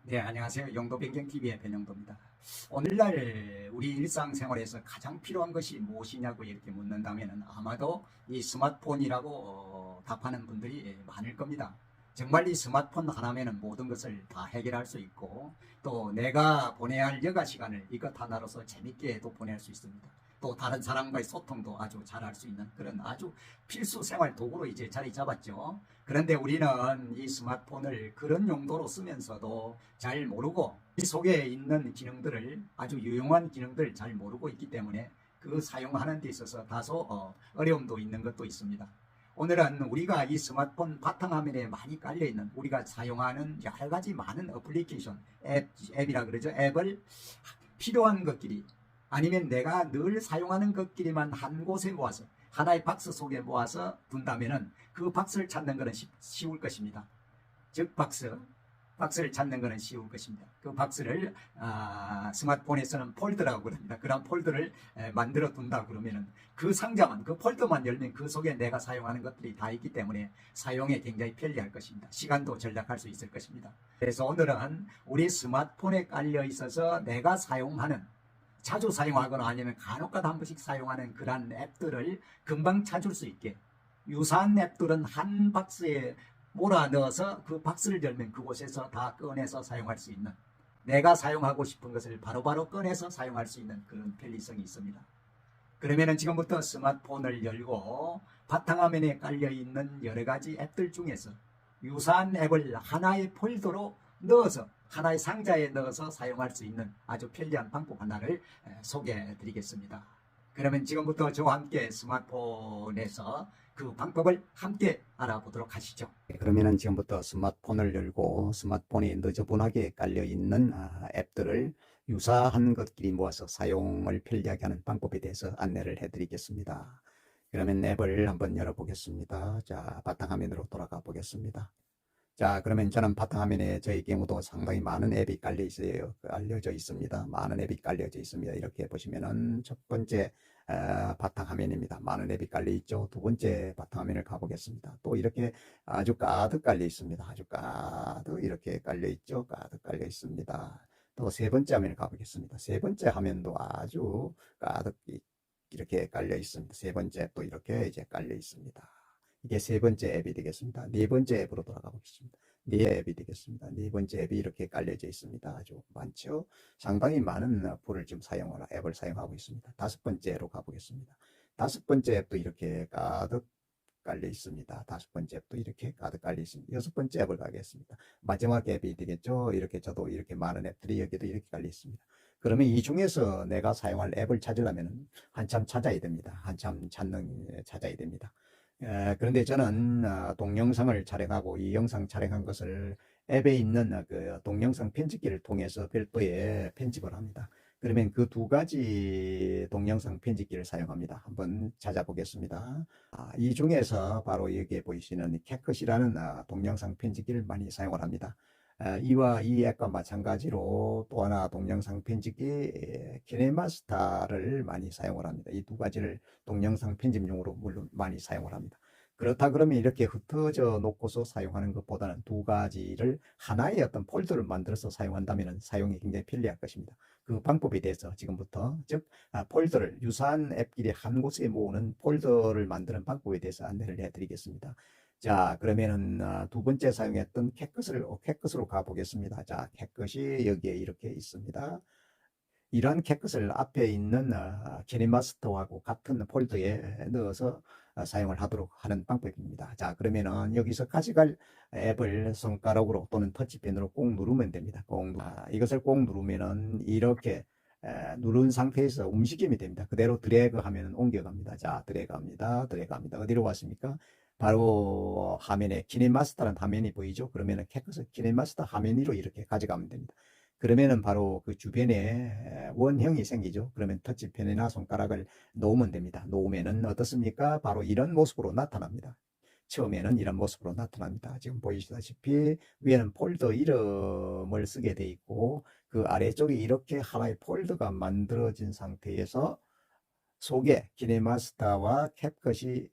네, 안녕하세요. 영도변경TV의 변영도입니다. 오늘날 우리 일상생활에서 가장 필요한 것이 무엇이냐고 이렇게 묻는다면 아마도 이 스마트폰이라고 답하는 분들이 많을 겁니다. 정말 이 스마트폰 하나면은 모든 것을 다 해결할 수 있고, 또 내가 보내야 할 여가 시간을 이것 하나로서 재밌게도 보낼 수 있습니다. 또 다른 사람과의 소통도 아주 잘할 수 있는 그런 아주 필수 생활 도구로 이제 자리 잡았죠. 그런데 우리는 이 스마트폰을 그런 용도로 쓰면서도 잘 모르고 이 속에 있는 기능들을, 아주 유용한 기능들을 잘 모르고 있기 때문에 그 사용하는 데 있어서 다소 어려움도 있는 것도 있습니다. 오늘은 우리가 이 스마트폰 바탕화면에 많이 깔려있는, 우리가 사용하는 여러 가지 많은 어플리케이션, 앱이라 그러죠. 앱을 필요한 것끼리, 아니면 내가 늘 사용하는 것끼리만 한 곳에 모아서, 하나의 박스 속에 모아서 둔다면은 그 박스를 찾는 것은 쉬울 것입니다. 즉 박스를 찾는 것은 쉬울 것입니다. 그 박스를 스마트폰에서는 폴더라고 그럽니다. 그런 폴더를 만들어 둔다 그러면은 그 상자만, 그 폴더만 열면 그 속에 내가 사용하는 것들이 다 있기 때문에 사용에 굉장히 편리할 것입니다. 시간도 절약할 수 있을 것입니다. 그래서 오늘은 우리 스마트폰에 깔려 있어서 내가 사용하는, 자주 사용하거나 아니면 간혹가다 한 번씩 사용하는 그런 앱들을 금방 찾을 수 있게, 유사한 앱들은 한 박스에 몰아 넣어서 그 박스를 열면 그곳에서 다 꺼내서 사용할 수 있는, 내가 사용하고 싶은 것을 바로바로 꺼내서 사용할 수 있는 그런 편리성이 있습니다. 그러면은 지금부터 스마트폰을 열고 바탕화면에 깔려 있는 여러 가지 앱들 중에서 유사한 앱을 하나의 폴더로 넣어서, 하나의 상자에 넣어서 사용할 수 있는 아주 편리한 방법 하나를 소개해 드리겠습니다. 그러면 지금부터 저와 함께 스마트폰에서 그 방법을 함께 알아보도록 하시죠. 그러면은 지금부터 스마트폰을 열고 스마트폰이 너저분하게 깔려 있는 앱들을 유사한 것끼리 모아서 사용을 편리하게 하는 방법에 대해서 안내를 해 드리겠습니다. 그러면 앱을 한번 열어 보겠습니다. 자, 바탕화면으로 돌아가 보겠습니다. 자, 그러면 저는 바탕화면에 저희 경우도 상당히 많은 앱이 깔려 있어요. 알려져 있습니다. 많은 앱이 깔려져 있습니다. 이렇게 보시면은 첫 번째 바탕화면입니다. 많은 앱이 깔려 있죠. 두 번째 바탕화면을 가보겠습니다. 또 이렇게 아주 가득 깔려 있습니다. 아주 가득 이렇게 깔려 있죠. 가득 깔려 있습니다. 또 세 번째 화면을 가보겠습니다. 세 번째 화면도 아주 가득 이렇게 깔려 있습니다. 세 번째 또 이렇게 이제 깔려 있습니다. 이게 세 번째 앱이 되겠습니다. 네 번째 앱으로 돌아가 보겠습니다. 네 앱이 되겠습니다. 네 번째 앱이 이렇게 깔려져 있습니다. 아주 많죠. 상당히 많은 어플을 지금 앱을 사용하고 있습니다. 다섯 번째로 가보겠습니다. 다섯 번째 앱도 이렇게 가득 깔려 있습니다. 다섯 번째 앱도 이렇게 가득 깔려 있습니다. 여섯 번째 앱을 가겠습니다. 마지막 앱이 되겠죠. 이렇게 저도 이렇게 많은 앱들이 여기도 이렇게 깔려 있습니다. 그러면 이 중에서 내가 사용할 앱을 찾으려면 한참 찾아야 됩니다. 한참 찾아야 됩니다. 그런데 저는 동영상을 촬영하고 이 영상 촬영한 것을 앱에 있는 그 동영상 편집기를 통해서 별도의 편집을 합니다. 그러면 그 두 가지 동영상 편집기를 사용합니다. 한번 찾아보겠습니다. 이 중에서 바로 여기에 보이시는 캡컷이라는 동영상 편집기를 많이 사용을 합니다. 이와 이 앱과 마찬가지로 또 하나 동영상 편집기 키네마스타를 많이 사용을 합니다. 이 두 가지를 동영상 편집용으로 물론 많이 사용을 합니다. 그렇다 그러면 이렇게 흩어져 놓고서 사용하는 것보다는 두 가지를 하나의 어떤 폴더를 만들어서 사용한다면 사용이 굉장히 편리할 것입니다. 그 방법에 대해서 지금부터, 즉 폴더를, 유사한 앱끼리 한 곳에 모으는 폴더를 만드는 방법에 대해서 안내를 해드리겠습니다. 자, 그러면은 두 번째 사용했던 캣컷으로 가보겠습니다. 자, 캣컷이 여기에 이렇게 있습니다. 이러한 캣컷을 앞에 있는 키네마스터하고 같은 폴더에 넣어서 사용을 하도록 하는 방법입니다. 자, 그러면은 여기서 가져갈 앱을 손가락으로 또는 터치펜으로 꼭 누르면 됩니다. 이것을 꼭 누르면은 이렇게 누른 상태에서 움직임이 됩니다. 그대로 드래그 하면 옮겨갑니다. 자, 드래그 합니다. 드래그 합니다. 어디로 왔습니까? 바로 화면에 키네마스터라는 화면이 보이죠? 그러면은 캣컷을 키네마스터 화면 위로 이렇게 가져가면 됩니다. 그러면은 바로 그 주변에 원형이 생기죠. 그러면 터치펜이나 손가락을 놓으면 됩니다. 놓으면은 어떻습니까? 바로 이런 모습으로 나타납니다. 처음에는 이런 모습으로 나타납니다. 지금 보이시다시피 위에는 폴더 이름을 쓰게 돼 있고 그 아래쪽에 이렇게 하나의 폴더가 만들어진 상태에서 속에 키네마스터와 캡컷이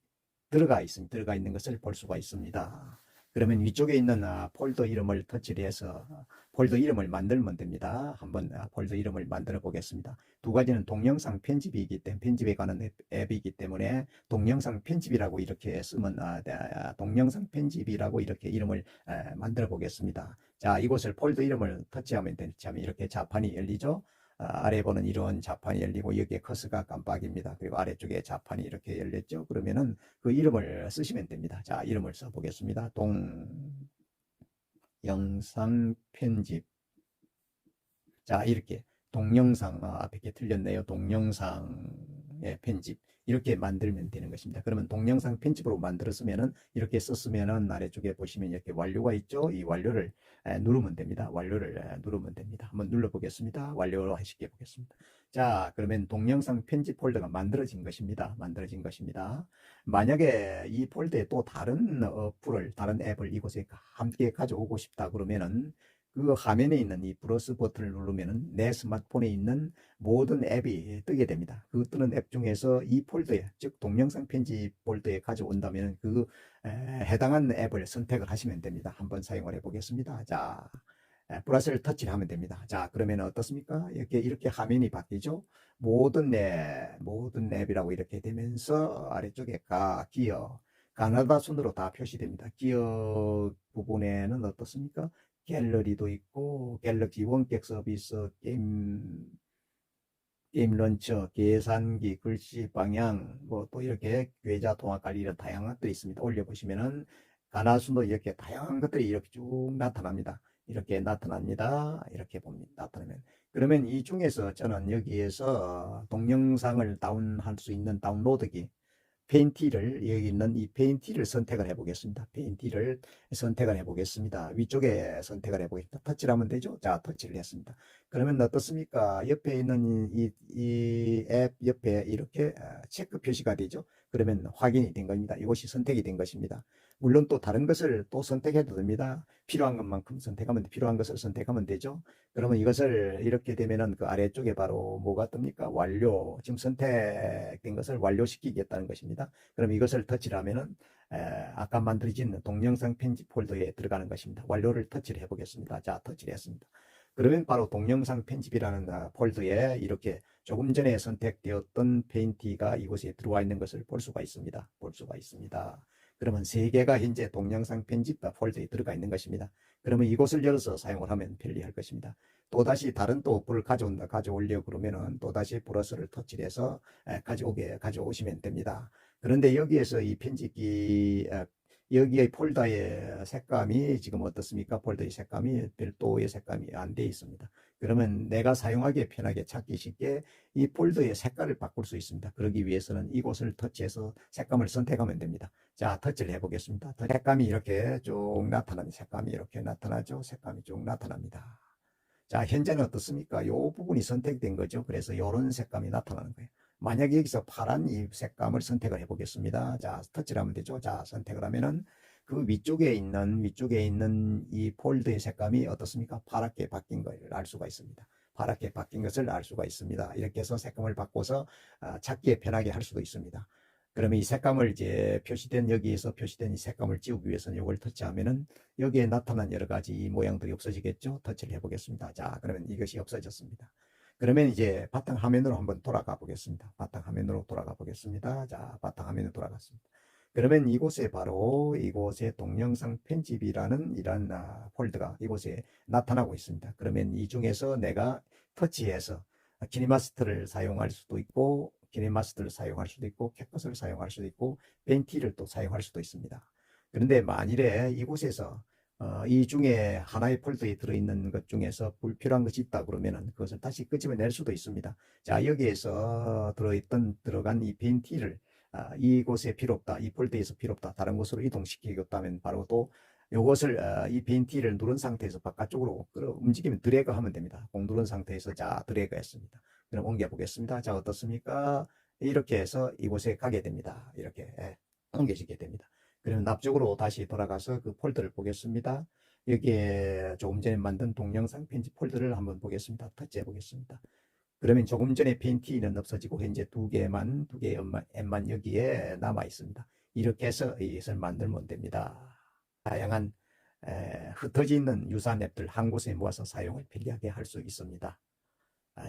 들어가 있는 것을 볼 수가 있습니다. 그러면 위쪽에 있는 폴더 이름을 터치를 해서 폴더 이름을 만들면 됩니다. 한번 폴더 이름을 만들어 보겠습니다. 두 가지는 동영상 편집이기 때문에 편집에 관한 앱이기 때문에 동영상 편집이라고 이렇게 쓰면 동영상 편집이라고 이렇게 이름을 만들어 보겠습니다. 자, 이곳을 폴더 이름을 터치하면 이렇게 자판이 열리죠. 아래 보는 이런 자판이 열리고 여기에 커서가 깜빡입니다. 그리고 아래쪽에 자판이 이렇게 열렸죠. 그러면은 그 이름을 쓰시면 됩니다. 자, 이름을 써 보겠습니다. 동영상 편집. 자, 이렇게 동영상 앞에 게 틀렸네요. 동영상의 편집 이렇게 만들면 되는 것입니다. 그러면 동영상 편집으로 만들었으면은 이렇게 썼으면은 아래쪽에 보시면 이렇게 완료가 있죠. 이 완료를 누르면 됩니다. 완료를 누르면 됩니다. 한번 눌러 보겠습니다. 완료로 하시게 보겠습니다. 자, 그러면 동영상 편집 폴더가 만들어진 것입니다. 만들어진 것입니다. 만약에 이 폴더에 또 다른 어플을 다른 앱을 이곳에 함께 가져오고 싶다 그러면은 그 화면에 있는 이 플러스 버튼을 누르면은 내 스마트폰에 있는 모든 앱이 뜨게 됩니다. 그 뜨는 앱 중에서 이 폴더에, 즉 동영상 편집 폴더에 가져온다면 그 해당한 앱을 선택을 하시면 됩니다. 한번 사용을 해 보겠습니다. 자, 플러스를 터치를 하면 됩니다. 자, 그러면 어떻습니까? 이렇게 화면이 바뀌죠. 모든 앱이라고 이렇게 되면서 아래쪽에 기어 가나다 순으로 다 표시됩니다. 기어 부분에는 어떻습니까? 갤러리도 있고 갤럭시 원격 서비스, 게임 런처, 계산기, 글씨, 방향, 뭐 또 이렇게 계좌 통화 관리 이런 다양한 것들이 있습니다. 올려보시면은 가나순도 이렇게 다양한 것들이 이렇게 쭉 나타납니다. 이렇게 나타납니다. 이렇게 봅니다. 나타나면. 그러면 이 중에서 저는 여기에서 동영상을 다운할 수 있는 다운로드기 페인티를 여기 있는 이 페인티를 선택을 해 보겠습니다. 페인티를 선택을 해 보겠습니다. 위쪽에 선택을 해 보겠습니다. 터치를 하면 되죠. 자, 터치를 했습니다. 그러면 어떻습니까? 옆에 있는 이 앱 옆에 이렇게 체크 표시가 되죠. 그러면 확인이 된 겁니다. 이것이 선택이 된 것입니다. 물론 또 다른 것을 또 선택해도 됩니다. 필요한 것만큼 선택하면 필요한 것을 선택하면 되죠. 그러면 이것을 이렇게 되면은 그 아래쪽에 바로 뭐가 뜹니까? 완료. 지금 선택된 것을 완료시키겠다는 것입니다. 그럼 이것을 터치를 하면은 아까 만들어진 동영상 편집 폴더에 들어가는 것입니다. 완료를 터치를 해보겠습니다. 자, 터치를 했습니다. 그러면 바로 동영상 편집이라는 폴더에 이렇게 조금 전에 선택되었던 페인티가 이곳에 들어와 있는 것을 볼 수가 있습니다. 볼 수가 있습니다. 그러면 세 개가 현재 동영상 편집 폴더에 들어가 있는 것입니다. 그러면 이곳을 열어서 사용을 하면 편리할 것입니다. 또다시 다른 또 어플을 가져오려고 그러면은 또다시 플러스를 터치를 해서 가져오시면 됩니다. 그런데 여기에서 이 편집기 여기에 폴더의 색감이 지금 어떻습니까? 폴더의 색감이 별도의 색감이 안 돼 있습니다. 그러면 내가 사용하기에 편하게 찾기 쉽게 이 폴더의 색깔을 바꿀 수 있습니다. 그러기 위해서는 이곳을 터치해서 색감을 선택하면 됩니다. 자, 터치를 해보겠습니다. 색감이 이렇게 쭉 나타납니다. 색감이 이렇게 나타나죠. 색감이 쭉 나타납니다. 자, 현재는 어떻습니까? 이 부분이 선택된 거죠. 그래서 이런 색감이 나타나는 거예요. 만약에 여기서 파란 이 색감을 선택을 해보겠습니다. 자, 터치를 하면 되죠. 자, 선택을 하면은 그 위쪽에 있는 이 폴드의 색감이 어떻습니까? 파랗게 바뀐 걸 알 수가 있습니다. 파랗게 바뀐 것을 알 수가 있습니다. 이렇게 해서 색감을 바꿔서 찾기에 편하게 할 수도 있습니다. 그러면 이 색감을 이제 여기에서 표시된 이 색감을 지우기 위해서는 이걸 터치하면은 여기에 나타난 여러 가지 이 모양들이 없어지겠죠? 터치를 해보겠습니다. 자, 그러면 이것이 없어졌습니다. 그러면 이제 바탕화면으로 한번 돌아가 보겠습니다. 바탕화면으로 돌아가 보겠습니다. 자, 바탕화면으로 돌아갔습니다. 그러면 이곳에 동영상 편집이라는 이런 폴더가 이곳에 나타나고 있습니다. 그러면 이 중에서 내가 터치해서 키네마스터를 사용할 수도 있고 키네마스터를 사용할 수도 있고 캡컷을 사용할 수도 있고 페인티를 또 사용할 수도 있습니다. 그런데 만일에 이곳에서 이 중에 하나의 폴더에 들어있는 것 중에서 불필요한 것이 있다 그러면은 그것을 다시 끄집어낼 수도 있습니다. 자, 여기에서 들어간 이 페인티를 이곳에 필요 없다, 이 폴더에서 필요 없다, 다른 곳으로 이동시키겠다면 바로 또 이것을 이 페인티를 누른 상태에서 바깥쪽으로 움직이면 드래그 하면 됩니다. 공 누른 상태에서 자, 드래그 했습니다. 그럼 옮겨 보겠습니다. 자, 어떻습니까? 이렇게 해서 이곳에 가게 됩니다. 이렇게 옮겨지게 됩니다. 그러면 앞쪽으로 다시 돌아가서 그 폴더를 보겠습니다. 여기에 조금 전에 만든 동영상 편집 폴더를 한번 보겠습니다. 터치해 보겠습니다. 그러면 조금 전에 페인티는 없어지고 현재 두 개의 앱만 여기에 남아 있습니다. 이렇게 해서 이것을 만들면 됩니다. 다양한 흩어져 있는 유사한 앱들 한 곳에 모아서 사용을 편리하게 할 수 있습니다.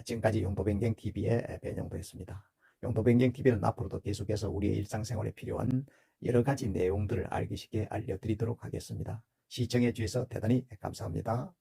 지금까지 용도변경TV의 변영도였습니다. 용도변경TV는 앞으로도 계속해서 우리의 일상생활에 필요한 여러 가지 내용들을 알기 쉽게 알려드리도록 하겠습니다. 시청해 주셔서 대단히 감사합니다.